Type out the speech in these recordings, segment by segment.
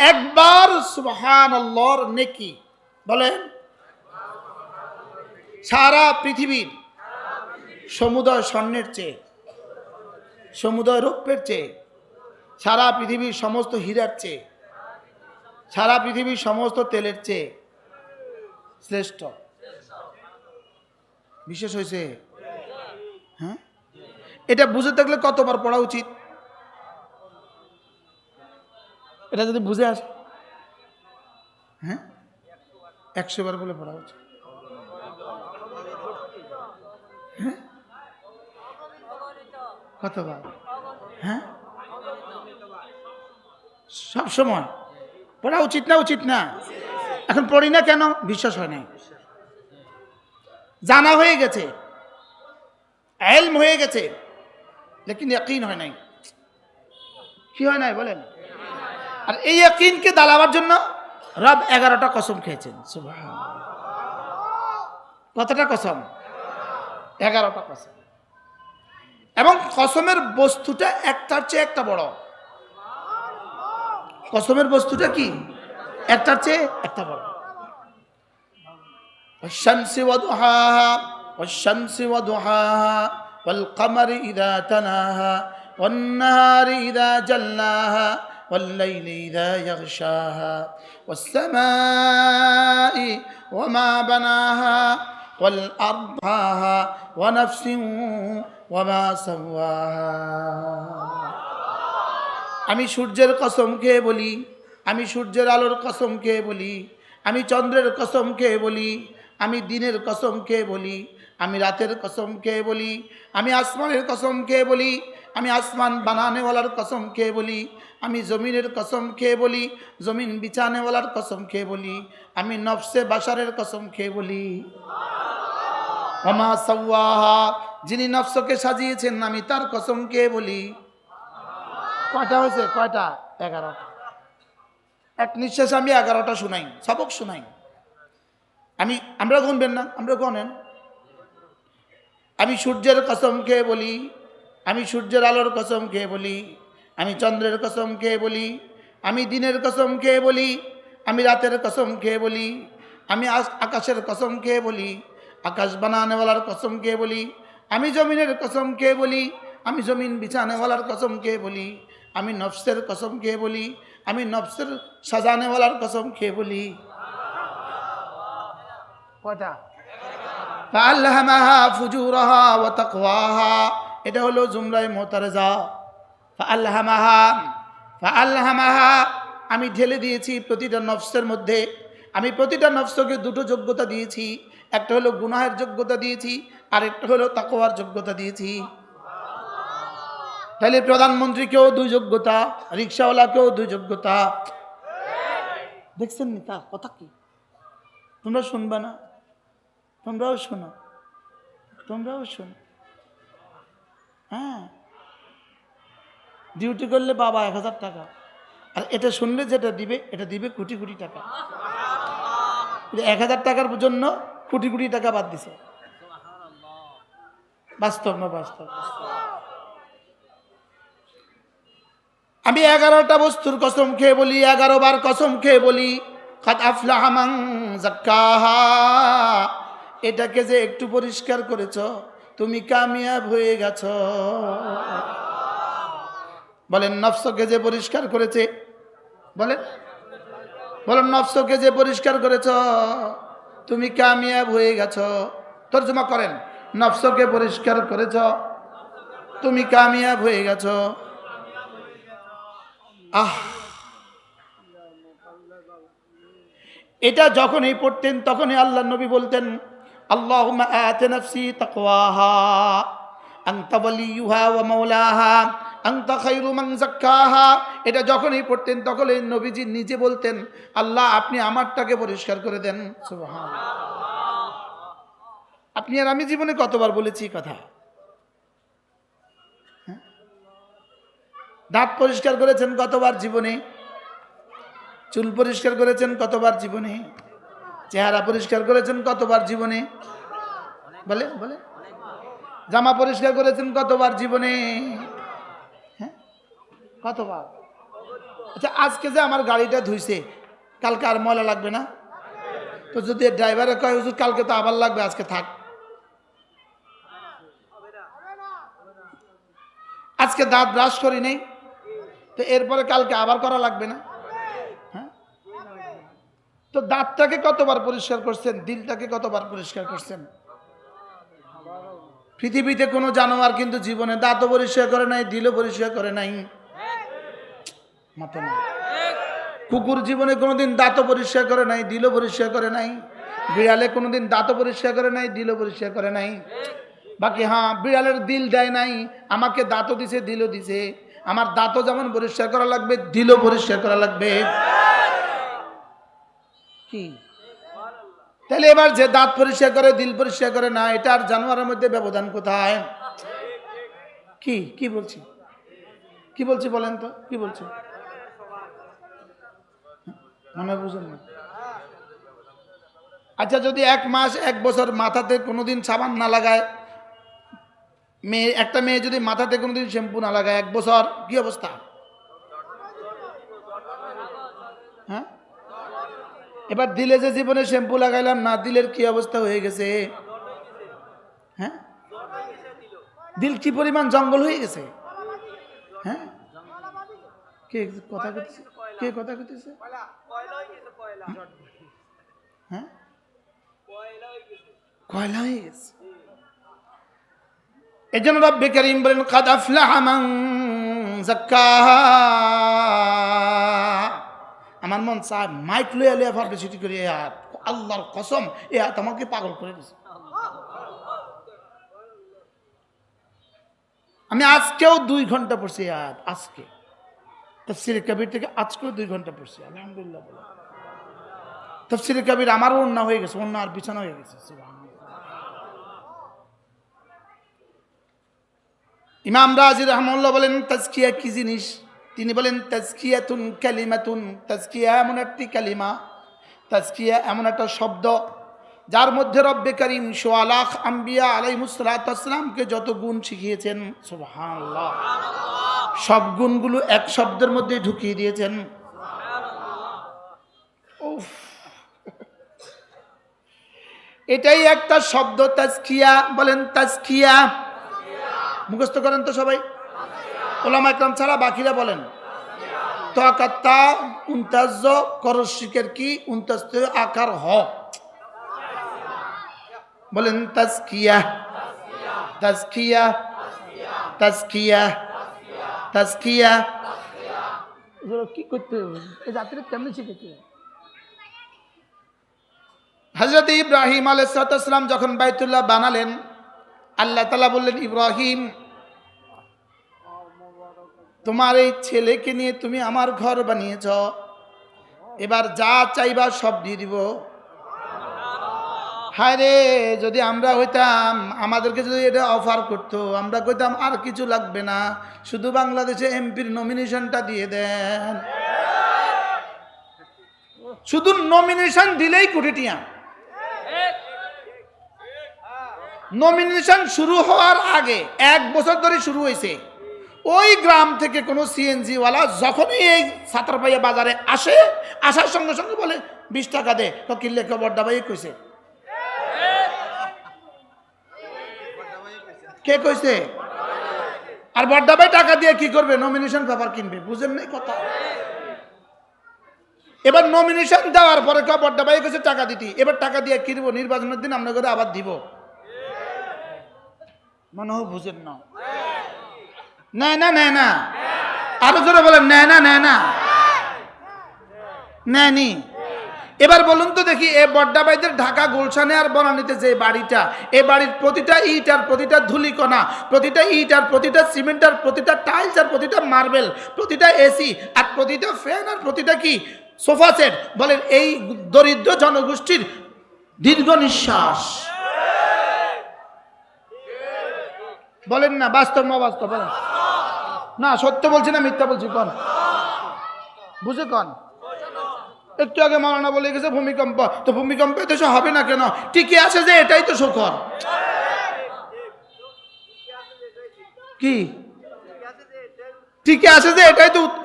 একবার সুবহানাল্লাহর নেকি বলেন সারা পৃথিবীর সমুদয় স্বর্ণের চেয়ে, সমুদয় রৌপ্যের চেয়ে, সারা পৃথিবীর সমস্ত হীরার চেয়ে, সারা পৃথিবীর সমস্ত তেলের চেয়ে শ্রেষ্ঠ। বিশেষ হয়েছে। হ্যাঁ, এটা বুঝে থাকলে কতবার পড়া উচিত? এটা যদি বুঝে আসে, হ্যাঁ 100 বার বলে পড়া উচিত। হ্যাঁ কতবার? হ্যাঁ সব সময় পড়া উচিত না? উচিত না? এখন পড়ি না কেন? বিশ্বাস হয় নাই, জানা হয়ে গেছে, ইলম হয়ে গেছে, লেকিন ইয়াকিন হয় নাই। কি হয় নাই বলেন? আর এই ইয়াকিনকে দালাবার জন্য রব 11টা কসম খেয়েছেন। সুবহানাল্লাহ। কতটা কসম? 11টা কসম। এবং কসমের বস্তুটা একটার চেয়ে একটা বড়। কসমের বস্তুটা কি? একটার চেয়ে একটা বড়। والشمس وضحاها والشمس وضحاها والقمر إذا تلاها والنهار إذا جلاها والليل إذا يغشاها والسماء وما بناها والأرض ونفس وما سواها। আমি সূর্যের কসম খেয়ে বলি, আমি সূর্যের আলোর কসম খেয়ে বলি, আমি চন্দ্রের কসম খেয়ে বলি, আমি দিনের কসম খেয়ে বলি, আমি রাতের কসম খেয়ে বলি, আমি আসমানের কসম খেয়ে বলি, আমি আসমান বানানেওয়ালার কসম খেয়ে বলি, আমি জমিনের কসম খেয়ে বলি, জমিন বিছানেওয়ালার কসম খেয়ে বলি, আমি নফসে বাশারের কসম খেয়ে বলি, ওমা সাওয়াহা, যিনি নফসকে সাজিয়েছেন আমি তার কসম খেয়ে বলি। কয়টা হয়েছে? কয়টা? 11টা। এক নিঃশ্বাসে আমি 11টা শুনাই, সবক শুনাই। আমরা গুনবেন না? আমরা গনেন। আমি সূর্যের কসম খেয়ে বলি, আমি সূর্যের আলোর কসম খেয়ে বলি, আমি চন্দ্রের কসম খেয়ে বলি, আমি দিনের কসম খেয়ে বলি, আমি রাতের কসম খেয়ে বলি, আমি আকাশের কসম খেয়ে বলি, আকাশ বানানেওয়ালার কসম খেয়ে বলি, আমি জমিনের কসম খেয়ে বলি, আমি জমিন বিছানেওয়ালার কসম খেয়ে বলি, আমি নফসের কসম খেয়ে বলি, আমি নফসের সাজানেওয়ালার কসম খেয়ে বলি। কয়টা? ফাআলহামাহা ফুজুরাহা ওয়া তাকওয়াহা, এটা হলো জুমলায়ে মুতারাজা। ফাআলহামাহা, ফাআলহামাহা, আমি ঢেলে দিয়েছি প্রতিটা নফসের মধ্যে, আমি প্রতিটা নফসকে দুটো যোগ্যতা দিয়েছি। একটা হলো গুনাহের যোগ্যতা দিয়েছি, আর একটা হলো তাকওয়ার যোগ্যতা দিয়েছি। তাহলে প্রধানমন্ত্রীকেও 2 যোগ্যতা, রিক্সাওয়ালাকেও 2 যোগ্যতা। দেখছেন নি তার কথা কি? তোমরা শুনবা না? তোমরাও শোনো, তোমরাও শোনো। হ্যাঁ, ডিউটি করলে বাবা 1000 টাকা, আর এটা শুনলে যেটা দিবে এটা দিবে কোটি কোটি টাকা। 1000 টাকার জন্য কোটি কোটি টাকা বাদ দিছে। বাস্তব না বাস্তব? আমি 11টা বস্তুর কসম খেয়ে বলি, 11 বার কসম খেয়ে বলি, কাদ আফলাহা মান যাক্কাহা, এটাকে যে একটু পরিষ্কার করেছ তুমি কামিয়াব হয়ে গেছ। বলেন নফসকে যে পরিষ্কার করেছে, বলেন বলেন নফসকে যে পরিষ্কার করেছ তুমি কামিয়াব হয়ে গেছ। তরজমা করেন, নফসকে পরিষ্কার করেছ তুমি কামিয়াব হয়ে গেছ। আহ, এটা যখনই পড়তেন তখনই আল্লাহ নবী বলতেন, আল্লাহুম্মা আতি নাফসি তাকওয়াহা আনতা ওয়ালিয়ুহা ওয়া মাওলাহা আনতা খায়রু মান যাক্কাহা। এটা যখনই পড়তেন তখনই নবীজি নিজে বলতেন, আল্লাহ আপনি আমারটাকে পরিষ্কার করে দেন। সুবহানাল্লাহ। আপনি আর আমি জীবনে কতবার বলেছি কথা? দাঁত পরিষ্কার করেছেন কতবার জীবনে? চুল পরিষ্কার করেছেন কতবার জীবনে? চেহারা পরিষ্কার করেছেন কতবার জীবনে? বলে বলে জামা পরিষ্কার করেছেন কতবার জীবনে? হ্যাঁ কতবার? আচ্ছা, আজকে যে আমার গাড়িটা ধুইছে, কালকে আর ময়লা লাগবে না? তো যদি ড্রাইভারে কয় হুজুর কালকে তো আবার লাগবে, আজকে থাক। আজকে দাঁত ব্রাশ করি নেই, তো এরপরে কালকে আবার করা লাগবে না? হ্যাঁ, তো দাঁতটাকে কতবার পরিষ্কার করছেন, দিলটাকে কতবার পরিষ্কার করছেন? পৃথিবীতে কোনো জানোয়ার কিন্তু জীবনে দাঁতও পরিষ্কার করে নাই, দিলও পরিষ্কার করে নাই। মাথা না, কুকুর জীবনে কোনোদিন দাঁতও পরিষ্কার করে নাই, দিলও পরিষ্কার করে নাই। বিড়ালে কোনোদিন দাঁতও পরিষ্কার করে নাই, দিলও পরিষ্কার করে নাই। বাকি হ্যাঁ, বিড়ালের দিল দেয় নাই, আমাকে দাঁতও দিছে, দিলও দিছে। আমার দাঁতও যেমন পরিষ্কার করা লাগবে, দিলও পরিষ্কার করা লাগবে। কি তাহলে এবার যে দাঁত পরিষ্কার করে, দিল পরিষ্কার করে না, এটা আর জানোয়ারের মধ্যে ব্যবধান কোথায়? কি কি বলছি, কি বলছি বলেন তো, কি বলছি? মনে বুঝেন না? আচ্ছা, যদি 1 মাস 1 বছর মাথাতে কোনোদিন সাবান না লাগায়, একটা মেয়ে যদি মাথাতে কোনোদিন শ্যাম্পু না লাগায় 1 বছর, কি অবস্থা? হ্যাঁ, এবার দিলে যে জীবনে শ্যাম্পু লাগাইলাম না, দিলের কি অবস্থা হয়ে গেছে? হ্যাঁ, দিল কি পরিমাণ জঙ্গল হয়ে গেছে। হ্যাঁ, কে কথা কইতেছে, কে কথা কইতেছে? হ্যাঁ, কয়লা হয়ে গেছে। এই জন্য রব্বে কারীম বলেন কাদ আফলাহা মান যাক্কাহা। আমার মন চায় মাইক লইয়া লইয়া পাবলিসিটি করি, আল্লাহর কসম এ হাত আমাকে পাগল করে দিছে। আমি আজকেও 2 ঘন্টা পড়ছি, আর আজকে তাফসীরে কবির থেকে আজকেও 2 ঘন্টা পড়ছি, আলহামদুলিল্লাহ বলে। তাফসীরে কবির আমারও অন্য হয়ে গেছে, অন্য আর বিছানা হয়ে গেছে। ইমাম রাজি রাহমাহুল্লাহ বলেন তাজকিয়া কি জিনিস? তিনি বলেন তাজকিয়াতুন কালিমাতুন, তাজকিয়া এমন একটি কালিমা, তাজকিয়া এমন একটা শব্দ যার মধ্যে রব্বে কারীম ১৬ লাখ আম্বিয়া আলাইহিস সালাতু ওয়াস সালামকে যত গুণ শিখিয়েছেন, সুবহানাল্লাহ, সব গুণগুলো এক শব্দের মধ্যে ঢুকিয়ে দিয়েছেন। উফ, এটাই একটা শব্দ তাজকিয়া। বলেন তাজকিয়া, মুখস্থ করেন তো সবাই, ওলামা একরাম ছাড়া বাকিরা বলেন। তাকাত্তা উনতাজ করশিকের কি উনতাজ আকার হ, বলেন তাজকিয়া, তাজকিয়া, তাজকিয়া, তাজকিয়া। কি করতে হবে এই জাতির, কেমনি শিখেছে? হযরত ইব্রাহিম আলাইহিস সালাম যখন বাইতুল্লাহ বানালেন, আল্লাহ তাআলা বললেন ইব্রাহিম, তোমার এই ছেলেকে নিয়ে তুমি আমার ঘর বানিয়েছ, এবার যা চাইবা সব দিয়ে দিব। হায় রে, যদি আমরা হইতাম, আমাদেরকে যদি এটা অফার করতো, আমরা কইতাম আর কিছু লাগবে না, শুধু বাংলাদেশে এমপির নমিনেশনটা দিয়ে দেন। শুধু নমিনেশন দিলেই কোটি টিয়া। নমিনেশন শুরু হওয়ার আগে 1 বছর ধরে শুরু হয়েছে, ওই গ্রাম থেকে কোনো সিএনজিওয়ালা যখনই এই ছাত্রপাইয়া বাজারে আসে, আসার সঙ্গে সঙ্গে বলে 20 টাকা দে, তো কিনলে বড্ডা ভাই কইছে। কে কইছে? আর বড্ডা ভাই টাকা দিয়ে কি করবে? নমিনেশন পেপার কিনবে। বুঝেন নাই কথা? এবার নমিনেশন দেওয়ার পরে বড্ডা ভাই কইছে টাকা দিতি, এবার টাকা দিয়ে কিনবো, নির্বাচনের দিন আমরা করে আবার দিব। মনে হয় বুঝেন না? নেয় না, নেয় না, আরো জোরে বলেন নেয় না, নেয় না, নেয়নি। এবার বলুন তো দেখি, এ বড্ডা ভাইদের ঢাকা গুলশানে আর বনানীতে যে বাড়িটা, এ বাড়ির প্রতিটা ইট আর প্রতিটা ধুলিকণা, প্রতিটা ইট আর প্রতিটা সিমেন্ট আর প্রতিটা টাইলস আর প্রতিটা মার্বেল, প্রতিটা এসি আর প্রতিটা ফ্যান আর প্রতিটা কি সোফা সেট, বলেন এই দরিদ্র জনগোষ্ঠীর দীর্ঘ নিঃশ্বাস। বলেন না, বাস্তব না বাস্তব? বলেন না, সত্য বলছি না মিথ্যা বলছি? কন, বুঝে কন। একটু আগে মাওলানা বলে গেছে ভূমিকম্প, তো ভূমিকম্পে তো হবে না কেন? টিকে আছে যে, এটাই তো সুখর। কি টিকে আছে যে,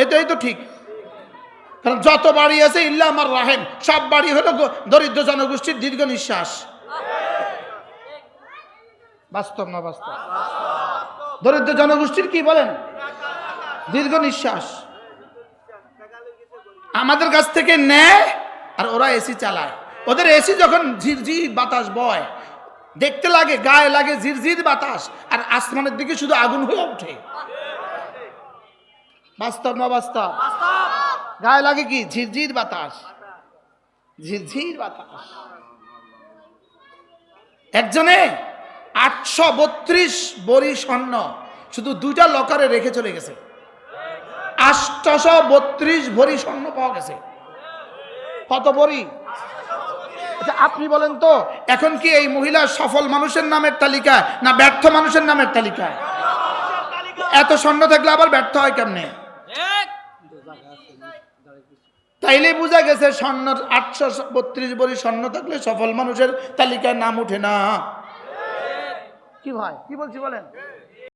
এটাই তো ঠিক। কারণ যত বাড়ি আছে ইল্লা আমার রাহেম, সব বাড়ি হলো দরিদ্র জনগোষ্ঠীর দীর্ঘ নিঃশ্বাস। বাস্তব না বাস্তব? দরিদ্র জনগোষ্ঠীর কি বলেন? দীর্ঘ নিঃশ্বাস। আমাদের কাছ থেকে নেয় আর ওরা এসি চালায়। ওদের এসি যখন ঝিরঝির বাতাস বয়, দেখতে লাগে, গায়ে লাগে ঝিরঝির বাতাস, আর আসমানের দিকে শুধু আগুন হয়ে ওঠে। বাস্তব না বাস্তব? গায়ে লাগে কি? ঝিরঝির বাতাস, ঝিরঝির বাতাস। একজনে 832 বড়ি স্বর্ণ শুধু 2টা লকারে রেখে চলে গেছে। 832 ভরি স্বর্ণ পাওয়া গেছে। কত বড়ি? আচ্ছা আপনি বলেন তো, এখন কি এই মহিলা সফল মানুষের নামের তালিকা না ব্যর্থ মানুষের নামের তালিকা? এত স্বর্ণ থাকলে আবার ব্যর্থ হয় কেমনে? তাইলে বোঝা গেছে স্বর্ণ 832 বড়ি স্বর্ণ থাকলে সফল মানুষের তালিকায় নাম উঠে না। কি ভাই, কি বলছি বলেন?